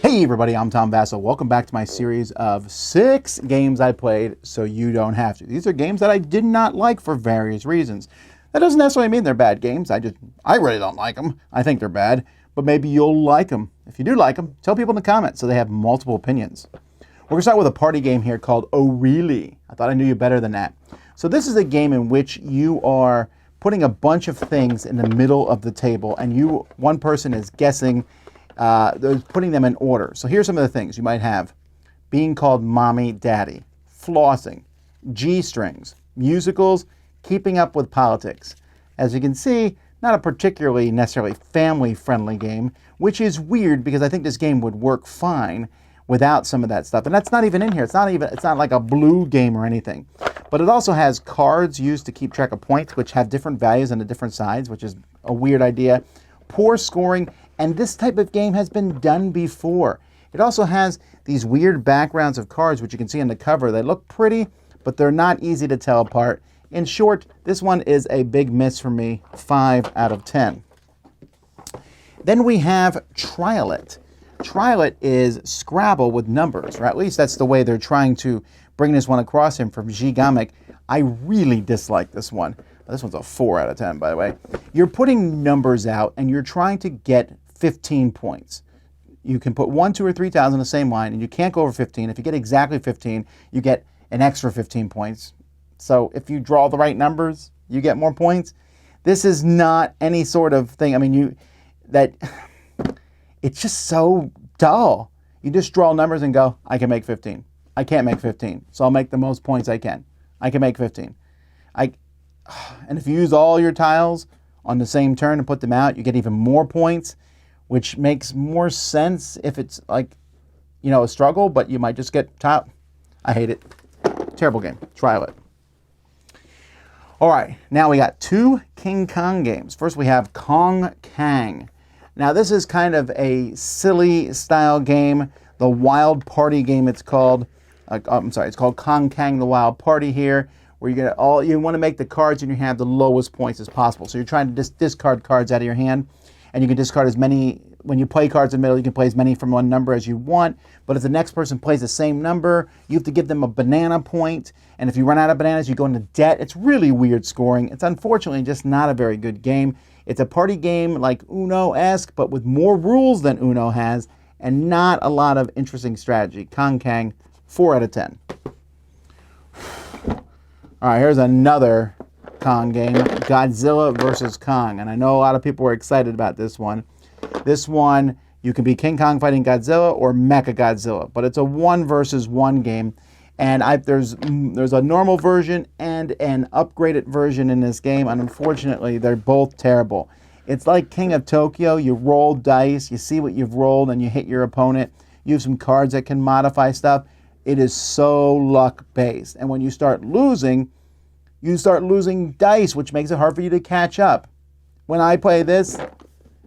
Hey everybody, I'm Tom Vasel. Welcome back to my series of 6 games I played so you don't have to. These are games that I did not like for various reasons. That doesn't necessarily mean they're bad games. I really don't like them. I think they're bad, but maybe you'll like them. If you do like them, tell people in the comments so they have multiple opinions. We're going to start with a party game here called Oh Really? I thought I knew you better than that. So this is a game in which you are putting a bunch of things in the middle of the table and one person is guessing. They're putting them in order. So here's some of the things you might have. Being called mommy, daddy, flossing, G-strings, musicals, keeping up with politics. As you can see, not a particularly necessarily family-friendly game, which is weird because I think this game would work fine without some of that stuff. And that's not even in here. It's not like a blue game or anything. But it also has cards used to keep track of points, which have different values on the different sides, which is a weird idea. Poor scoring. And this type of game has been done before. It also has these weird backgrounds of cards, which you can see on the cover. They look pretty, but they're not easy to tell apart. In short, this one is a big miss for me, 5 out of 10. Then we have Triolet. Triolet is Scrabble with numbers, or at least that's the way they're trying to bring this one across him from Gigamic. I really dislike this one. This one's a 4 out of 10, by the way. You're putting numbers out, and you're trying to get 15 points. You can put 1, 2, or 3 tiles on the same line, and you can't go over 15. If you get exactly 15, you get an extra 15 points. So if you draw the right numbers, you get more points. This is not any sort of thing. I mean, it's just so dull. You just draw numbers and go, I can make 15. I can't make 15, so I'll make the most points I can. I can make 15. And if you use all your tiles on the same turn and put them out, you get even more points, which makes more sense if it's like, a struggle, but you might just get top. I hate it. Terrible game. Try it. All right, now we got 2 King Kong games. First we have Kong Kang. Now this is kind of a silly style game. The Wild Party game it's called. It's called Kong Kang the Wild Party here, where you want to make the cards in your hand the lowest points as possible. So you're trying to discard cards out of your hand, and you can discard as many. When you play cards in the middle, you can play as many from one number as you want. But if the next person plays the same number, you have to give them a banana point. And if you run out of bananas, you go into debt. It's really weird scoring. It's unfortunately just not a very good game. It's a party game like Uno-esque, but with more rules than Uno has, and not a lot of interesting strategy. Kong Kang, 4 out of 10. All right, here's another Kong game, Godzilla vs. Kong. And I know a lot of people were excited about this one. This one, you can be King Kong fighting Godzilla or Mecha Godzilla, but it's a 1 versus 1 game. And there's a normal version and an upgraded version in this game, and unfortunately, they're both terrible. It's like King of Tokyo. You roll dice, you see what you've rolled, and you hit your opponent. You have some cards that can modify stuff. It is so luck-based. And when you start losing dice, which makes it hard for you to catch up. When I play this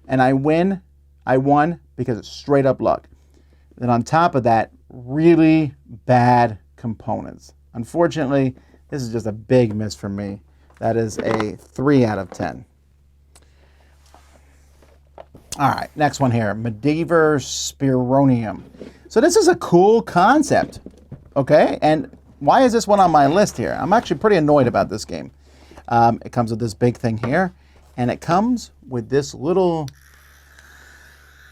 and I win, I won because it's straight up luck. Then on top of that, really bad components. Unfortunately, this is just a big miss for me. That is a 3 out of 10. All right, next one here, Madever Spironium. So this is a cool concept, okay? And why is this one on my list here? I'm actually pretty annoyed about this game. It comes with this big thing here, and it comes with this little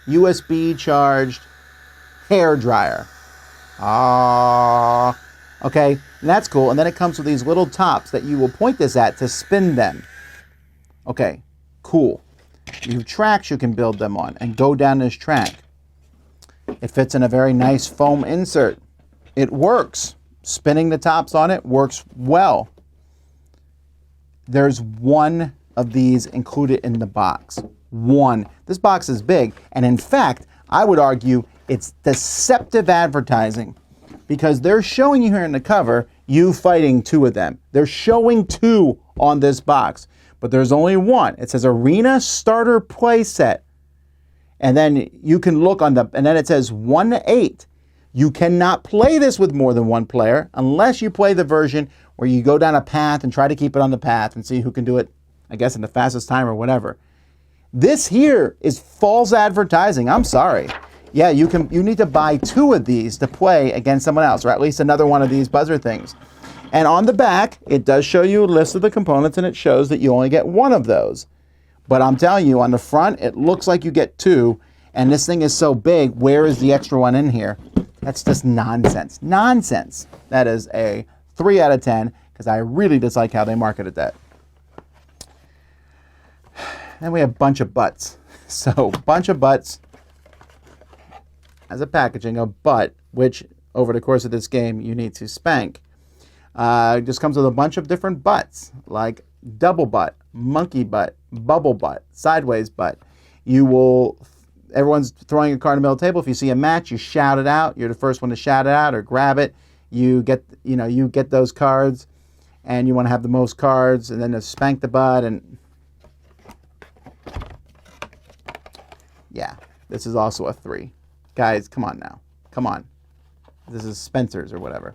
USB charged hair dryer. Okay, and that's cool. And then it comes with these little tops that you will point this at to spin them. Okay, cool. You have tracks you can build them on and go down this track. It fits in a very nice foam insert. It works. Spinning the tops on it works well. There's one of these included in the box. One. This box is big, and in fact, I would argue it's deceptive advertising because they're showing you here in the cover you fighting 2 of them. They're showing 2 on this box, but there's only 1. It says Arena Starter Play Set. And then you can look on and then it says 1 to 8. You cannot play this with more than one player unless you play the version where you go down a path and try to keep it on the path and see who can do it, I guess, in the fastest time or whatever. This here is false advertising. I'm sorry. Yeah, you need to buy 2 of these to play against someone else, or at least another one of these buzzer things. And on the back, it does show you a list of the components, and it shows that you only get 1 of those. But I'm telling you, on the front, it looks like you get 2, and this thing is so big, where is the extra one in here? That's just nonsense. Nonsense. That is a 3 out of 10, because I really dislike how they marketed that. Then we have a bunch of butts. So, bunch of butts as a packaging, a butt, which over the course of this game you need to spank. It just comes with a bunch of different butts, like double butt, monkey butt, bubble butt, sideways butt. Everyone's throwing a card in the middle of the table. If you see a match, you shout it out. You're the first one to shout it out or grab it. You get those cards, and you want to have the most cards, and then to spank the butt. And yeah, this is also a 3. Guys, come on now. Come on. This is Spencer's or whatever.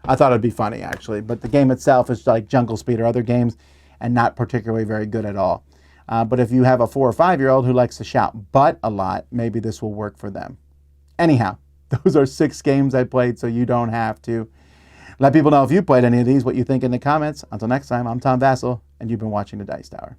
I thought it'd be funny, actually, but the game itself is like Jungle Speed or other games and not particularly very good at all. But if you have a 4 or 5-year-old who likes to shout "butt" a lot, maybe this will work for them. Anyhow, those are 6 games I played, so you don't have to. Let people know if you played any of these, what you think in the comments. Until next time, I'm Tom Vasel, and you've been watching The Dice Tower.